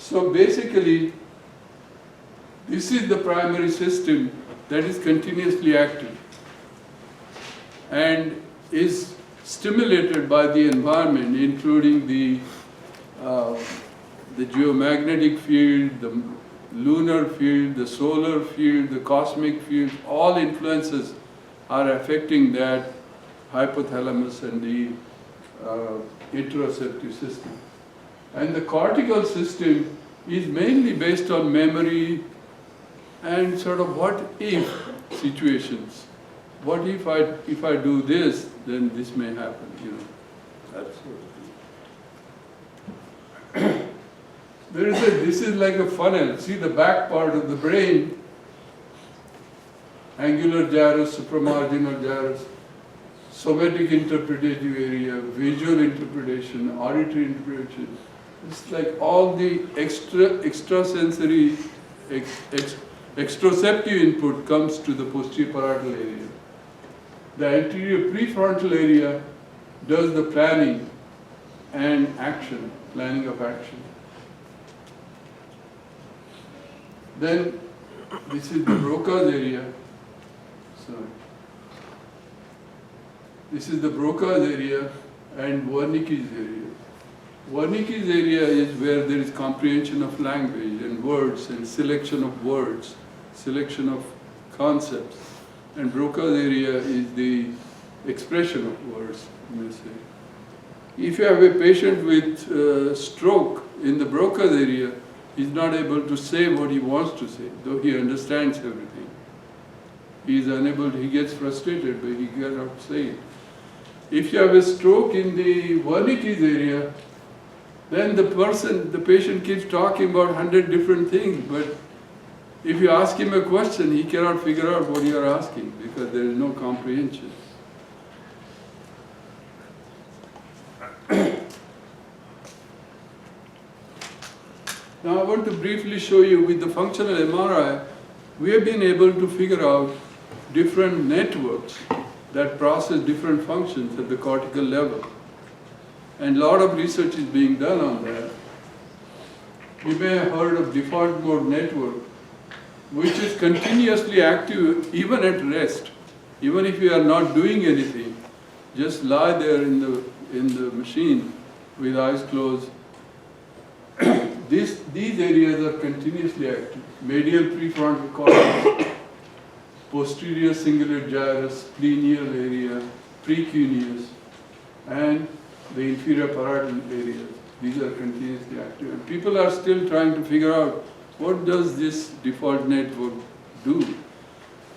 So basically, this is the primary system that is continuously active and is stimulated by the environment, including the geomagnetic field, the lunar field, the solar field, the cosmic field. All influences are affecting that hypothalamus and the interoceptive system. And the cortical system is mainly based on memory and sort of what if situations. What if I do this, then this may happen, that sort of thing. This is like a funnel. See the back part of the brain, angular gyrus, supramarginal gyrus, somatic interpretative area, visual interpretation, auditory interpretation. It's like all the extrasensory, extroceptive input comes to the posterior parietal area. The anterior prefrontal area does the planning and action, planning of action. Then this is the Broca's area. Sorry. This is the Broca's area and Wernicke's area. Wernicke's area is where there is comprehension of language and words and selection of words, selection of concepts. And Broca's area is the expression of words, you may say. If you have a patient with stroke in the Broca's area, he's not able to say what he wants to say, though he understands everything. He is unable, he gets frustrated, but he cannot say it. If you have a stroke in the Wernicke's area, then the patient keeps talking about 100 different things, but if you ask him a question, he cannot figure out what you are asking because there is no comprehension. Now I want to briefly show you with the functional MRI, we have been able to figure out different networks that process different functions at the cortical level. And a lot of research is being done on that. You may have heard of default mode network, which is continuously active even at rest. Even if you are not doing anything, just lie there in the machine with eyes closed. These areas are continuously active. Medial prefrontal cortex, posterior cingulate gyrus, splenial area, precuneus, and the inferior parietal areas. These are continuously active. And people are still trying to figure out what does this default network do.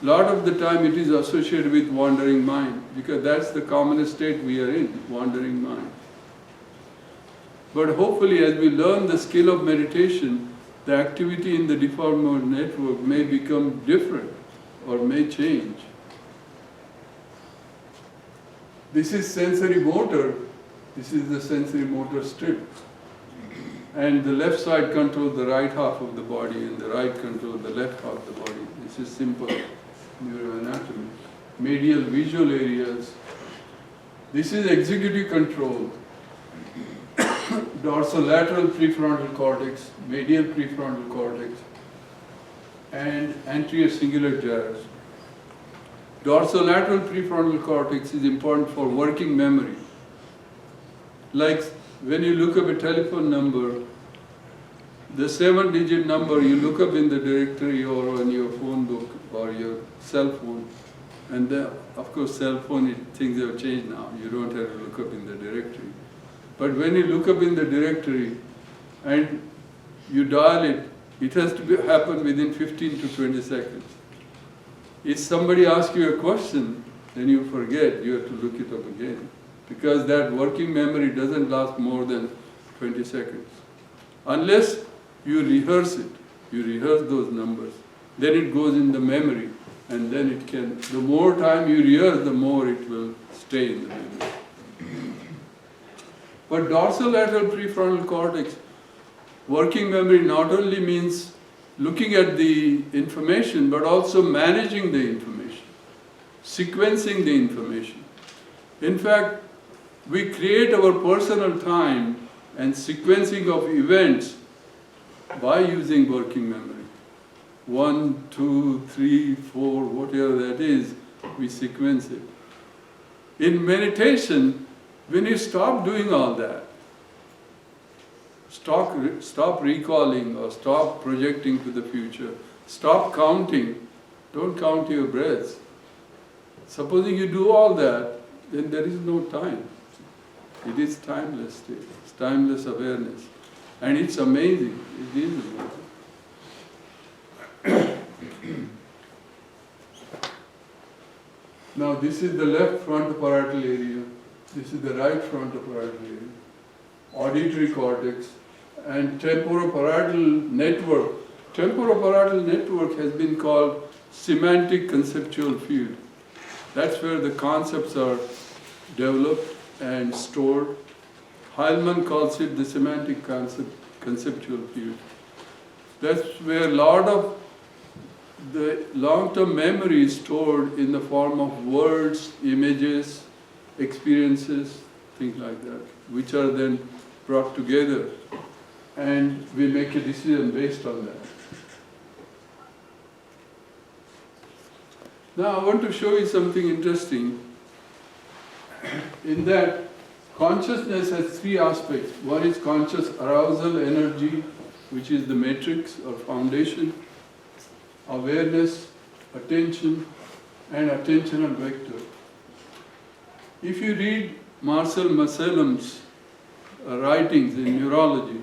A lot of the time it is associated with wandering mind, because that's the commonest state we are in, wandering mind. But hopefully as we learn the skill of meditation, the activity in the default mode network may become different or may change. This is sensory motor. This is the sensory motor strip. And the left side controls the right half of the body and the right controls the left half of the body. This is simple neuroanatomy. Medial visual areas. This is executive control. Dorsolateral prefrontal cortex, medial prefrontal cortex, and anterior cingulate gyrus. Dorsolateral prefrontal cortex is important for working memory. Like when you look up a telephone number, the 7-digit number you look up in the directory or on your phone book or your cell phone, and then, of course, cell phone, things have changed now. You don't have to look up in the directory. But when you look up in the directory and you dial it, it has to happen within 15 to 20 seconds. If somebody asks you a question, then you forget, you have to look it up again. Because that working memory doesn't last more than 20 seconds. Unless you rehearse it, you rehearse those numbers, then it goes in the memory, and then it can, the more time you rehearse, the more it will stay in the memory. But dorsolateral prefrontal cortex, working memory not only means looking at the information, but also managing the information, sequencing the information. In fact, we create our personal time and sequencing of events by using working memory. 1, 2, 3, 4, whatever that is, we sequence it. In meditation, when you stop doing all that, stop recalling or stop projecting to the future, stop counting, don't count your breaths. Supposing you do all that, then there is no time. It is timeless state, it's timeless awareness. And it's amazing, it is amazing. Now this is the left frontoparietal area, this is the right frontoparietal area, auditory cortex, and temporoparietal network. Temporoparietal network has been called semantic conceptual field. That's where the concepts are developed and stored. Heilman calls it the semantic conceptual field. That's where a lot of the long-term memory is stored in the form of words, images, experiences, things like that, which are then brought together and we make a decision based on that. Now I want to show you something interesting. In that, consciousness has three aspects. One is conscious arousal energy, which is the matrix or foundation, awareness, attention, and attentional vector. If you read Marcel Masellam's writings in neurology,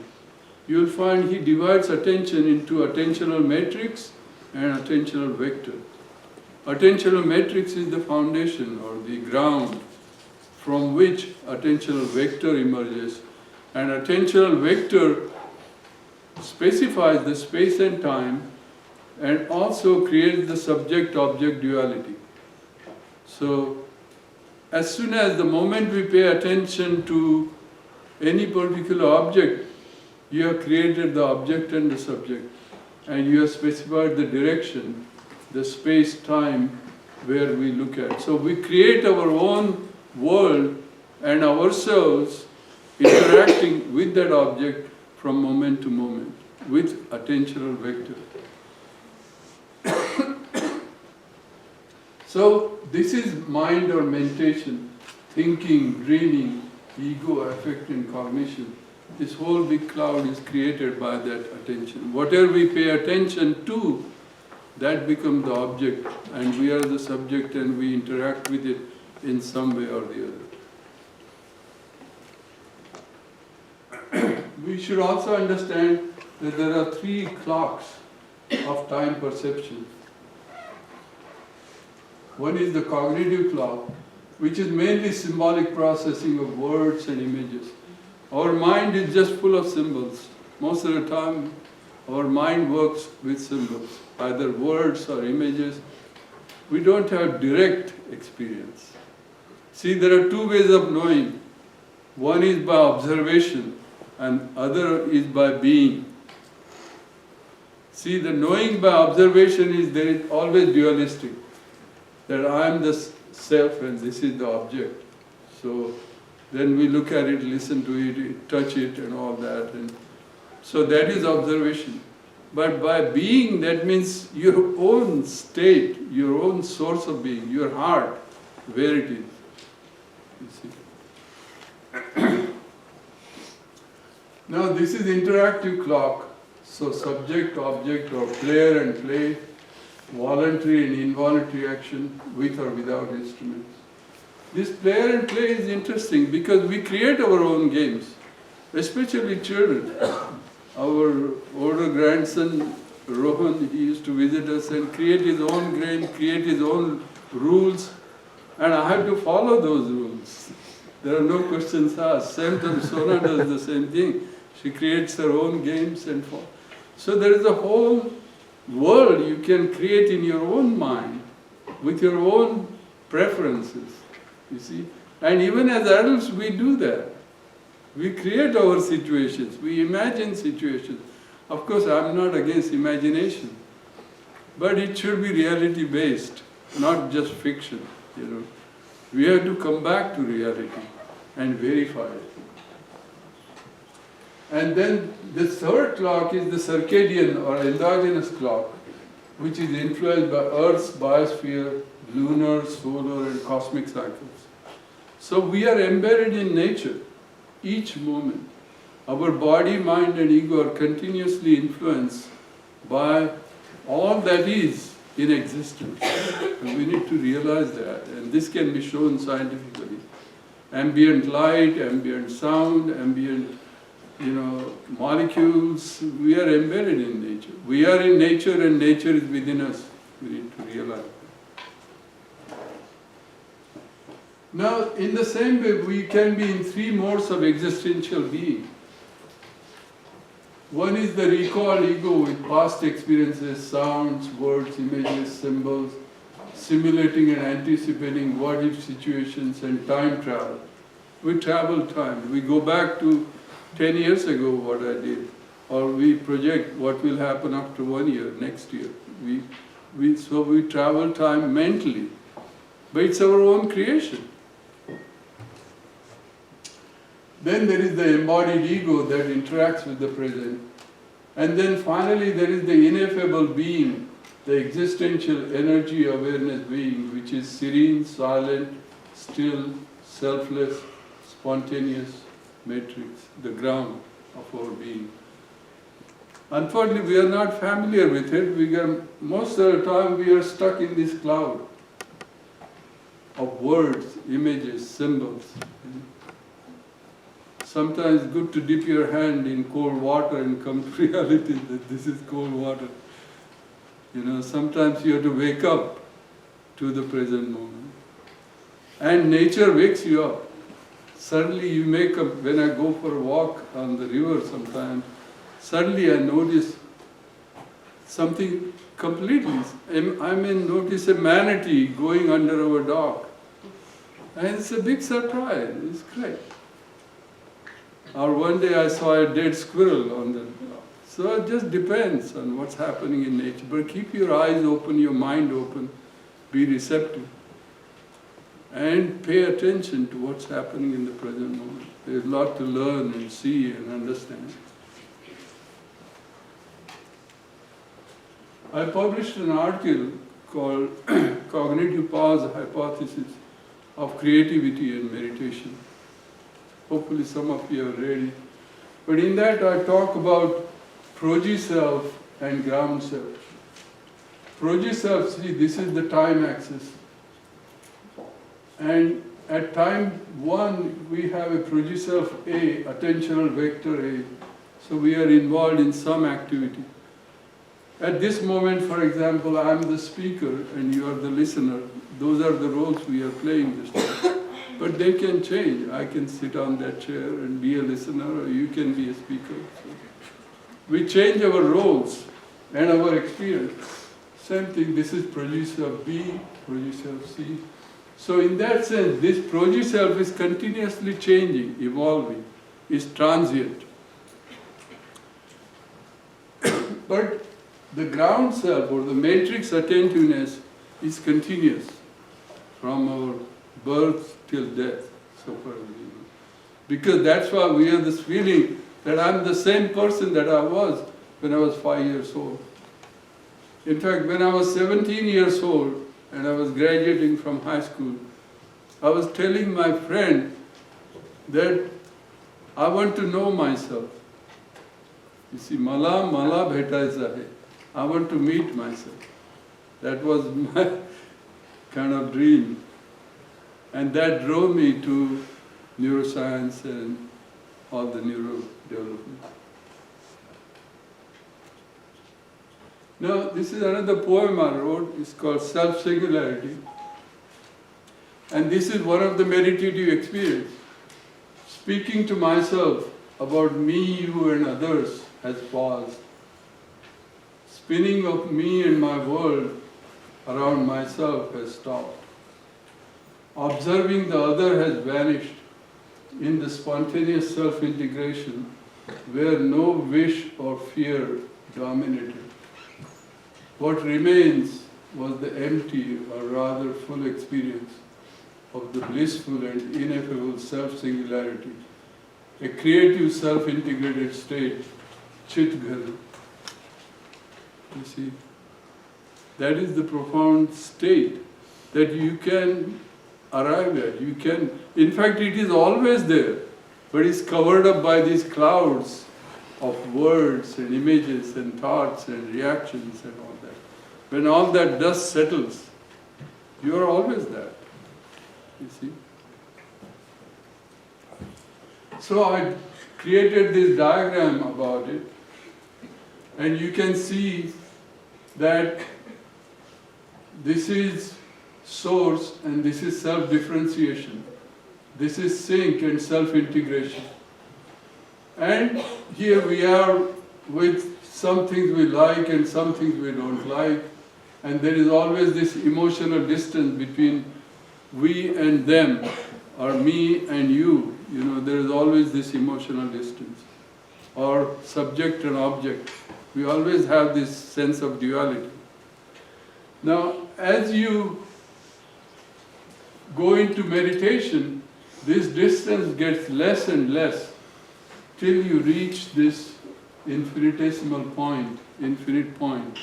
you will find he divides attention into attentional matrix and attentional vector. Attentional matrix is the foundation or the ground from which attentional vector emerges, and attentional vector specifies the space and time and also creates the subject-object duality. So, as soon as the moment we pay attention to any particular object, you have created the object and the subject, and you have specified the direction, the space-time where we look at. So we create our own world and ourselves interacting with that object from moment to moment with attentional vector. So this is mind or meditation, thinking, dreaming, ego, affect and cognition. This whole big cloud is created by that attention. Whatever we pay attention to, that becomes the object, and we are the subject and we interact with it in some way or the other. We should also understand that there are three clocks of time perception. One is the cognitive clock, which is mainly symbolic processing of words and images. Our mind is just full of symbols. Most of the time, our mind works with symbols, either words or images. We don't have direct experience. See, there are two ways of knowing. One is by observation, and other is by being. See, the knowing by observation is there is always dualistic. That I am the self and this is the object. So then we look at it, listen to it, touch it and all that. And so that is observation. But by being, that means your own state, your own source of being, your heart, where it is. You see. Now this is interactive clock. So subject, object, or player and play, voluntary and involuntary action with or without instruments. This player and play is interesting because we create our own games, especially children. Our older grandson, Rohan, he used to visit us and create his own game, create his own rules, and I have to follow those rules. There are no questions asked. Same time, Sona does the same thing. She creates her own games and so there is a whole world you can create in your own mind with your own preferences, you see. And even as adults we do that. We create our situations, we imagine situations. Of course I'm not against imagination, but it should be reality based, not just fiction, you know. We have to come back to reality and verify it. And then the third clock is the circadian or endogenous clock, which is influenced by Earth's biosphere, lunar, solar, and cosmic cycles. So we are embedded in nature each moment. Our body, mind, and ego are continuously influenced by all that is in existence. And we need to realize that, and this can be shown scientifically. Ambient light, ambient sound, ambient molecules, we are embedded in nature. We are in nature and nature is within us. We need to realize that. Now, in the same way, we can be in three modes of existential being. One is the recall ego with past experiences, sounds, words, images, symbols, simulating and anticipating what-if situations and time travel. We travel time. We go back to 10 years ago what I did, or we project what will happen after 1 year, next year. So we travel time mentally, but it's our own creation. Then there is the embodied ego that interacts with the present. And then finally there is the ineffable being, the existential energy awareness being, which is serene, silent, still, selfless, spontaneous, matrix, the ground of our being. Unfortunately, we are not familiar with it. Most of the time we are stuck in this cloud of words, images, symbols. Sometimes it's good to dip your hand in cold water and come to reality that this is cold water. Sometimes you have to wake up to the present moment. And nature wakes you up. Suddenly you make up, when I go for a walk on the river sometimes, suddenly I notice something completely. I may notice a manatee going under our dock. And it's a big surprise, it's great. Or one day I saw a dead squirrel on the dock. So it just depends on what's happening in nature. But keep your eyes open, your mind open, be receptive. And pay attention to what's happening in the present moment. There's a lot to learn and see and understand. I published an article called Cognitive Powers Hypothesis of Creativity and Meditation. Hopefully some of you have read it. But in that I talk about progi-self and ground self. Progi-self, see, this is the time axis. And at time 1, we have a progi-self A, attentional vector A. So we are involved in some activity. At this moment, for example, I am the speaker and you are the listener. Those are the roles we are playing this time. But they can change. I can sit on that chair and be a listener, or you can be a speaker. So we change our roles and our experience. Same thing, this is progi-self B, progi-self C. So in that sense, this progi-self is continuously changing, evolving, is transient. But the ground self or the matrix attentiveness is continuous from our birth till death, so far as we know. Because that's why we have this feeling that I'm the same person that I was when I was 5 years old. In fact, when I was 17 years old and I was graduating from high school, I was telling my friend that I want to know myself. You see, mala bheta jahe. I want to meet myself. That was my kind of dream. And that drove me to neuroscience and all the neuro development. Now, this is another poem I wrote. It's called Self-Singularity. And this is one of the meditative experiences. Speaking to myself about me, you, and others has paused. Spinning of me and my world around myself has stopped. Observing the other has vanished in the spontaneous self-integration where no wish or fear dominated. What remains was the empty, or rather full experience of the blissful and ineffable self-singularity a creative self-integrated state, Chit Ghar. You see, that is the profound state that you can arrive at. You can, in fact, it is always there, but it's covered up by these clouds of words and images and thoughts and reactions and all that. When all that dust settles, you are always that. You see? So I created this diagram about it, and you can see that this is source and this is self-differentiation. This is sync and self-integration. And here we are with some things we like and some things we don't like, and there is always this emotional distance between we and them, or me and you. You know, there is always this emotional distance, or subject and object. We always have this sense of duality. Now, as you go into meditation, this distance gets less and less till you reach this infinitesimal point, infinite point,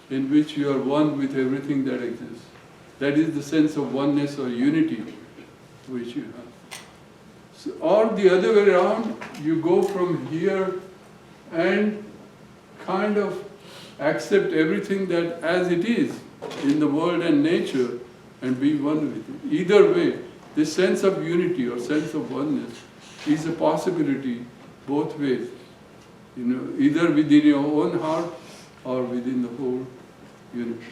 in which you are one with everything that exists. That is the sense of oneness or unity which you have. So, or the other way around, you go from here and kind of accept everything that as it is in the world and nature and be one with it. Either way, this sense of unity or sense of oneness is a possibility both ways. You know, either within your own heart or within the whole universe.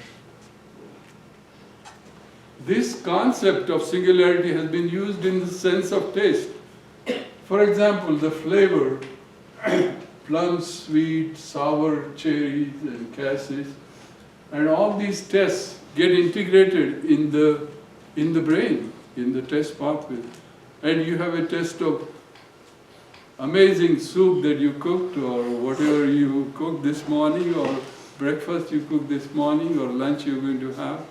This concept of singularity has been used in the sense of taste. For example, the flavor, plum, sweet, sour, cherries and cassis, and all these tests get integrated in the brain, in the test pathway. And you have a test of amazing soup that you cooked, or whatever you cooked this morning, or breakfast you cooked this morning, or lunch you're going to have.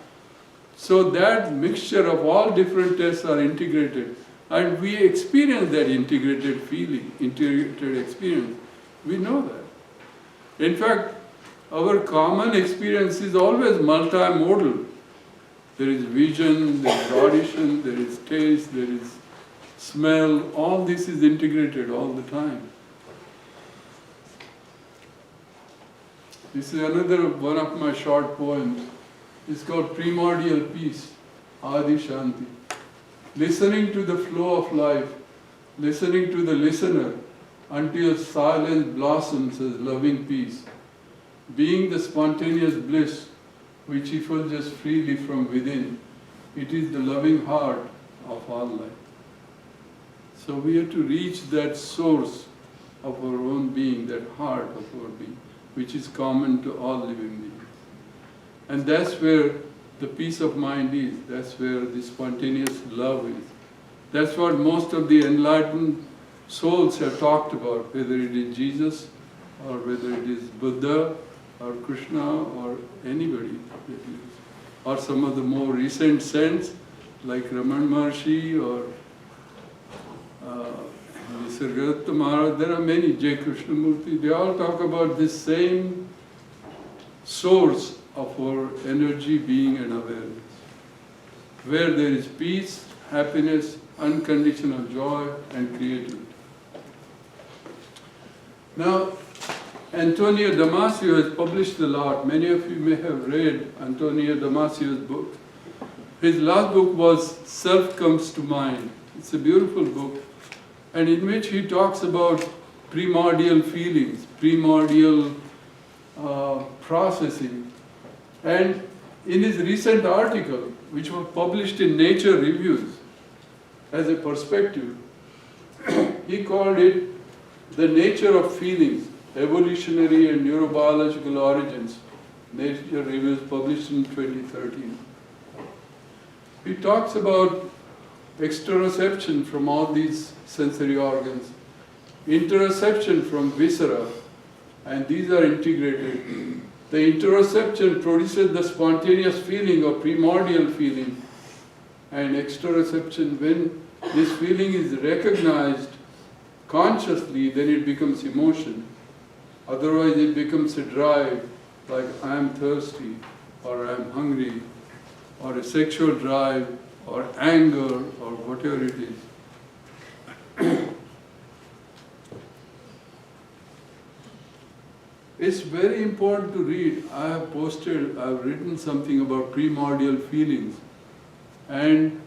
So that mixture of all different tests are integrated, and we experience that integrated feeling, integrated experience. We know that. In fact, our common experience is always multimodal. There is vision, there is audition, there is taste, there is smell, all this is integrated all the time. This is another one of my short poems. It's called Primordial Peace, Adi Shanti. Listening to the flow of life, listening to the listener until silence blossoms as loving peace. Being the spontaneous bliss which effulges freely from within, it is the loving heart of all life. So we have to reach that source of our own being, that heart of our being, which is common to all living beings. And that's where the peace of mind is, that's where the spontaneous love is. That's what most of the enlightened souls have talked about, whether it is Jesus, or whether it is Buddha, or Krishna, or anybody, or some of the more recent saints, like Raman Maharshi, or Nisargadatta Maharaj. There are many, J. Krishnamurti, they all talk about this same source of our energy, being and awareness, where there is peace, happiness, unconditional joy and creativity. Now, Antonio Damasio has published a lot. Many of you may have read Antonio Damasio's book. His last book was Self Comes to Mind. It's a beautiful book, and in which he talks about primordial feelings, primordial processing. And in his recent article, which was published in Nature Reviews as a perspective, he called it The Nature of Feelings, Evolutionary and Neurobiological Origins. Nature Reviews, published in 2013. He talks about exteroception from all these sensory organs, interoception from viscera, and these are integrated. The interoception produces the spontaneous feeling or primordial feeling, and exteroception, when this feeling is recognized consciously, then it becomes emotion. Otherwise it becomes a drive, like I am thirsty, or I am hungry, or a sexual drive, or anger, or whatever it is. It's very important to read. I've written something about primordial feelings. And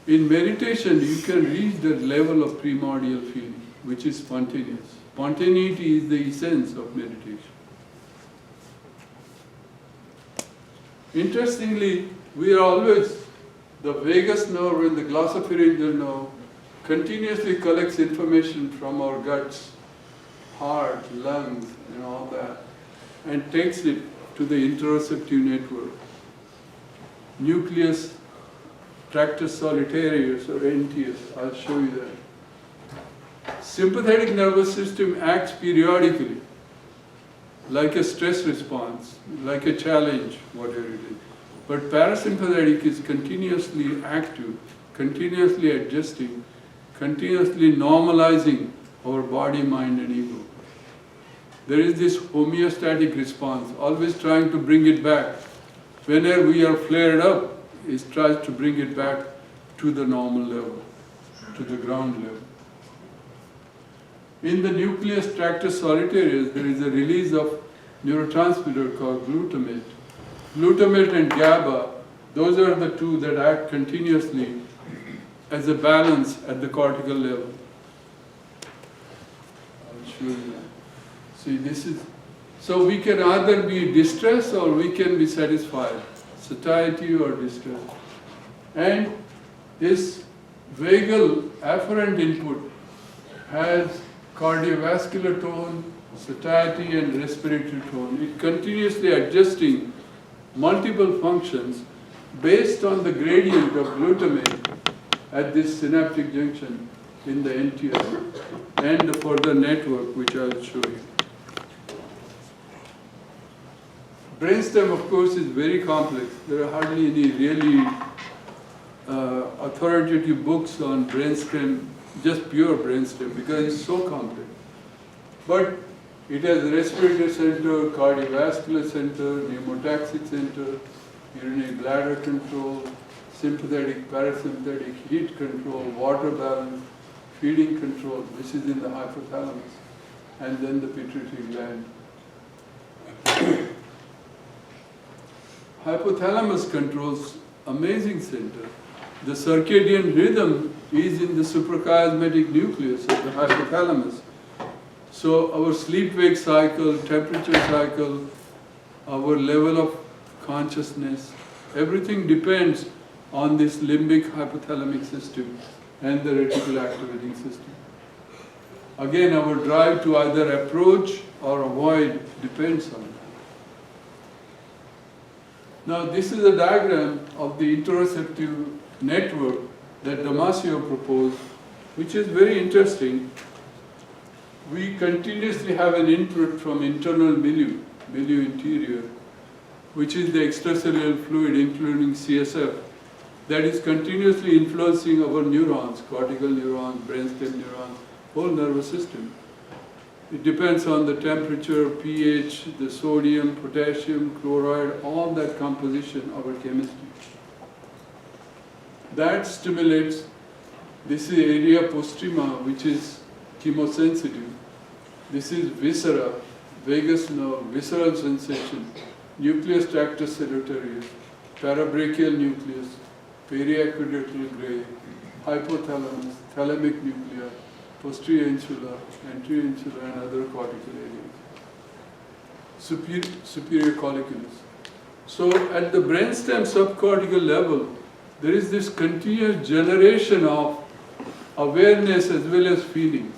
in meditation, you can reach that level of primordial feeling, which is spontaneous. Spontaneity is the essence of meditation. Interestingly, we are always, the vagus nerve and the glossopharyngeal nerve continuously collects information from our guts, heart, lungs, and all that, and takes it to the interoceptive network. Nucleus tractus solitarius, or NTS, I'll show you that. Sympathetic nervous system acts periodically, like a stress response, like a challenge, whatever it is. But parasympathetic is continuously active, continuously adjusting, continuously normalizing our body, mind, and ego. There is this homeostatic response, always trying to bring it back. Whenever we are flared up, it tries to bring it back to the normal level, to the ground level. In the nucleus tractus solitarius, there is a release of neurotransmitter called glutamate. Glutamate and GABA, those are the two that act continuously as a balance at the cortical level. I'll show you that. See, this is, so we can either be distressed or we can be satisfied, satiety or distress. And this vagal afferent input has cardiovascular tone, satiety and respiratory tone. It continuously adjusting multiple functions based on the gradient of glutamate at this synaptic junction in the NTS and the further network, which I'll show you. Brainstem, of course, is very complex. There are hardly any really authoritative books on brainstem, just pure brainstem, because it's so complex. But it has respiratory center, cardiovascular center, pneumotaxic center, urinary bladder control, sympathetic, parasympathetic, heat control, water balance, feeding control. This is in the hypothalamus, and then the pituitary gland. Hypothalamus controls amazing center. The circadian rhythm is in the suprachiasmatic nucleus of the hypothalamus. So our sleep-wake cycle, temperature cycle, our level of consciousness, everything depends on this limbic hypothalamic system and the reticular activating system. Again, our drive to either approach or avoid depends on it. Now, this is a diagram of the interoceptive network that Damasio proposed, which is very interesting. We continuously have an input from internal milieu interior, which is the extracellular fluid, including CSF, that is continuously influencing our neurons, cortical neurons, brainstem neurons, whole nervous system. It depends on the temperature, pH, the sodium, potassium, chloride, all that composition of our chemistry. That stimulates, this is area postrema, which is chemosensitive. This is viscera, vagus nerve, visceral sensation, nucleus tractus solitarius, parabrachial nucleus, periaqueductal gray, hypothalamus, thalamic nucleus, posterior insula, anterior insula, and other cortical areas. Superior colliculus. So at the brainstem subcortical level, there is this continuous generation of awareness as well as feelings.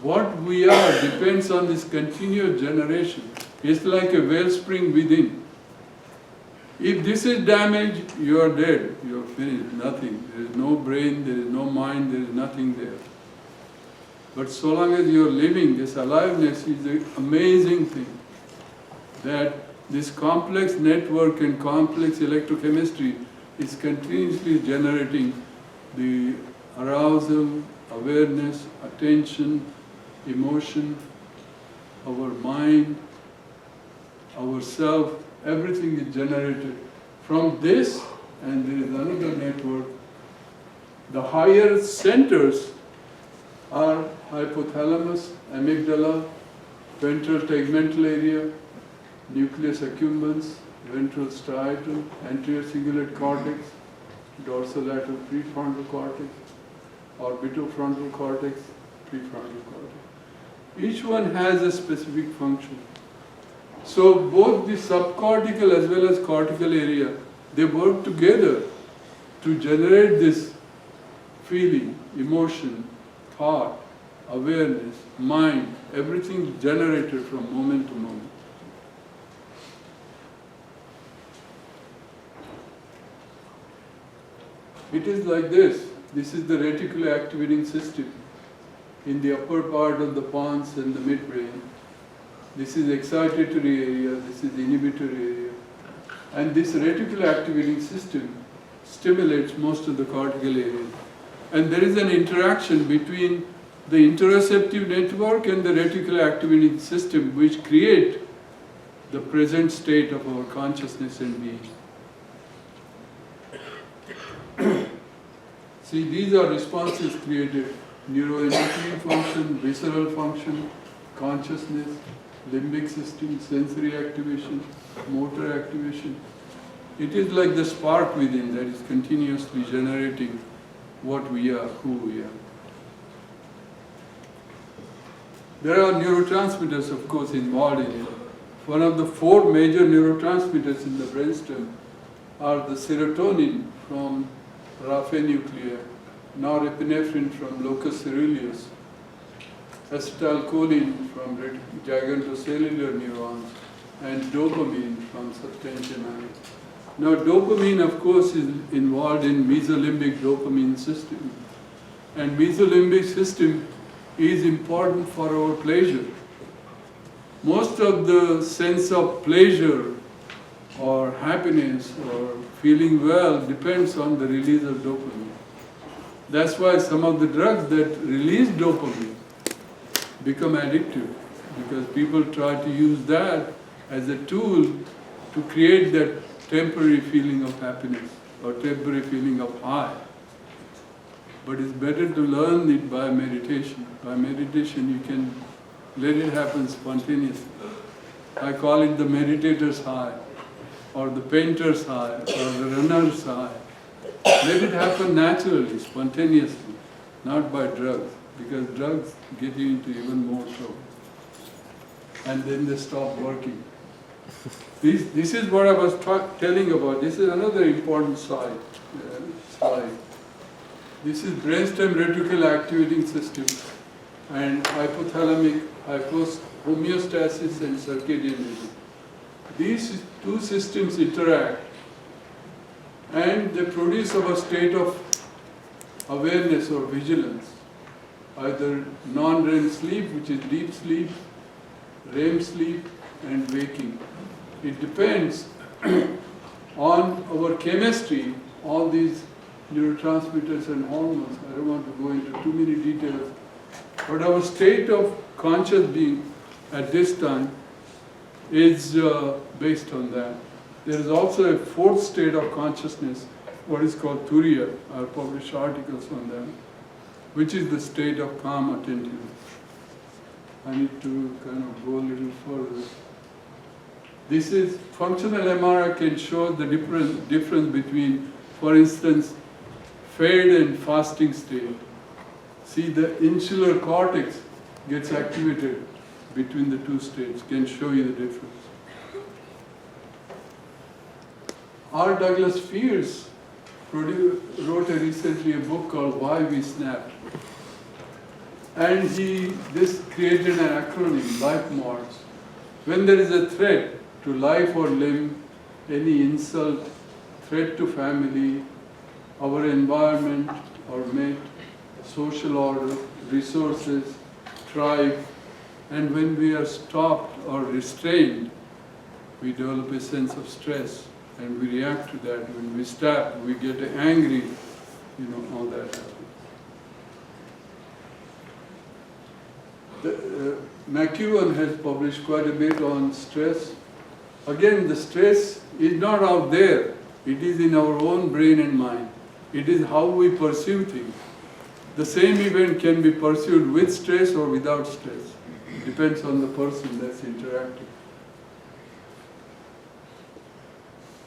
What we are depends on this continuous generation. It's like a wellspring within. If this is damaged, you are dead, you are finished, nothing. There is no brain, there is no mind, there is nothing there. But so long as you are living, this aliveness is an amazing thing. That this complex network and complex electrochemistry is continuously generating the arousal, awareness, attention, emotion, our mind, our self, everything is generated from this, and there is another network. The higher centers are hypothalamus, amygdala, ventral tegmental area, nucleus accumbens, ventral striatum, anterior cingulate cortex, dorsolateral prefrontal cortex, orbitofrontal cortex, prefrontal cortex. Each one has a specific function. So both the subcortical as well as cortical area, they work together to generate this feeling, emotion, thought, awareness, mind, everything generated from moment to moment. It is like this. This is the reticular activating system in the upper part of the pons and the midbrain. This is excitatory area, this is inhibitory area. And this reticular activating system stimulates most of the cortical area. And there is an interaction between the interoceptive network and the reticular activating system, which create the present state of our consciousness and being. See, these are responses created: neuroendocrine function, visceral function, consciousness, limbic system, sensory activation, motor activation. It is like the spark within that is continuously generating what we are, who we are. There are neurotransmitters, of course, involved in it. One of the 4 major neurotransmitters in the brainstem are the serotonin from raphe nuclei, norepinephrine from locus coeruleus, acetylcholine from gigantocellular neurons, and dopamine from substantia nigra. Now, dopamine, of course, is involved in mesolimbic dopamine system, and mesolimbic system is important for our pleasure. Most of the sense of pleasure or happiness or feeling well depends on the release of dopamine. That's why some of the drugs that release dopamine become addictive, because people try to use that as a tool to create that temporary feeling of happiness or temporary feeling of high. But it's better to learn it by meditation. By meditation you can let it happen spontaneously. I call it the meditator's high, or the painter's high, or the runner's high. Let it happen naturally, spontaneously, not by drugs, because drugs get you into even more trouble. And then they stop working. This is what I was telling about. This is another important slide. This is brainstem reticular activating system and hypothalamic homeostasis and circadian rhythm. These 2 systems interact and they produce our state of awareness or vigilance, either non-REM sleep, which is deep sleep, REM sleep, and waking. It depends on our chemistry, all these neurotransmitters and hormones. I don't want to go into too many details, but our state of conscious being at this time is based on that. There is also a 4th state of consciousness, what is called Turiya. I publish articles on that, which is the state of calm attentiveness. I need to kind of go a little further. This is functional MRI can show the difference between, for instance, fade and fasting state. See, the insular cortex gets activated between the 2 states, can show you the difference. R. Douglas Fears wrote recently a book called Why We Snapped. And this created an acronym, Life MORS. When there is a threat to life or limb, any insult, threat to family, our environment, our mate, social order, resources, tribe, and when we are stopped or restrained, we develop a sense of stress and we react to that. When we stop, we get angry, all that happens. McEwen has published quite a bit on stress. Again, the stress is not out there. It is in our own brain and mind. It is how we perceive things. The same event can be pursued with stress or without stress. It depends on the person that's interacting.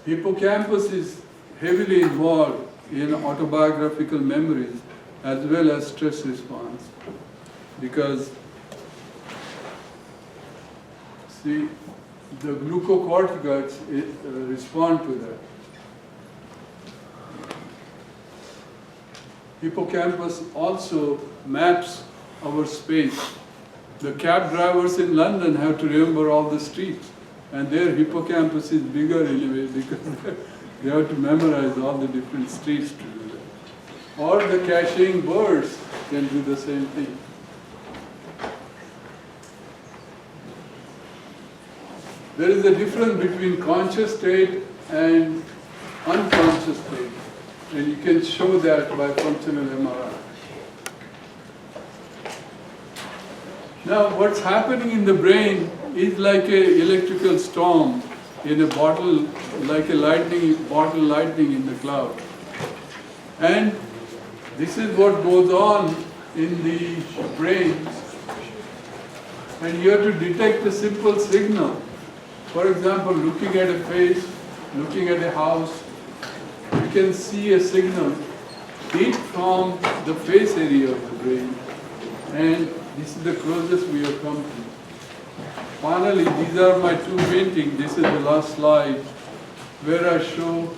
Hippocampus is heavily involved in autobiographical memories as well as stress response, because see, the glucocorticoids respond to that. Hippocampus also maps our space. The cab drivers in London have to remember all the streets, and their hippocampus is bigger in a way because they have to memorize all the different streets to do that. Or the caching birds can do the same thing. There is a difference between conscious state and unconscious state, and you can show that by functional MRI. Now, what's happening in the brain is like an electrical storm in a bottle, like a bottle lightning in the cloud. And this is what goes on in the brain. And you have to detect a simple signal. For example, looking at a face, looking at a house, you can see a signal deep from the face area of the brain. And this is the closest we have come to. Finally, these are my two paintings. This is the last slide where I show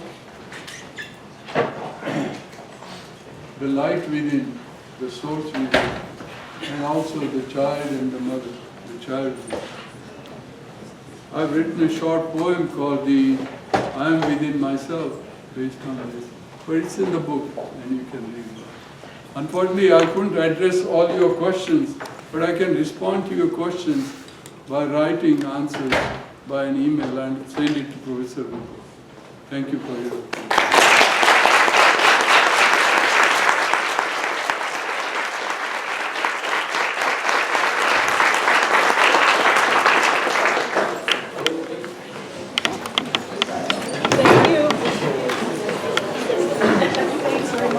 the light within, the source within, and also the child and the mother, the child. I've written a short poem called I Am Within Myself, based on this. But it's in the book, and you can read it. Unfortunately, I couldn't address all your questions, but I can respond to your questions by writing answers by an email and send it to Professor Vinod. Thank you for your attention.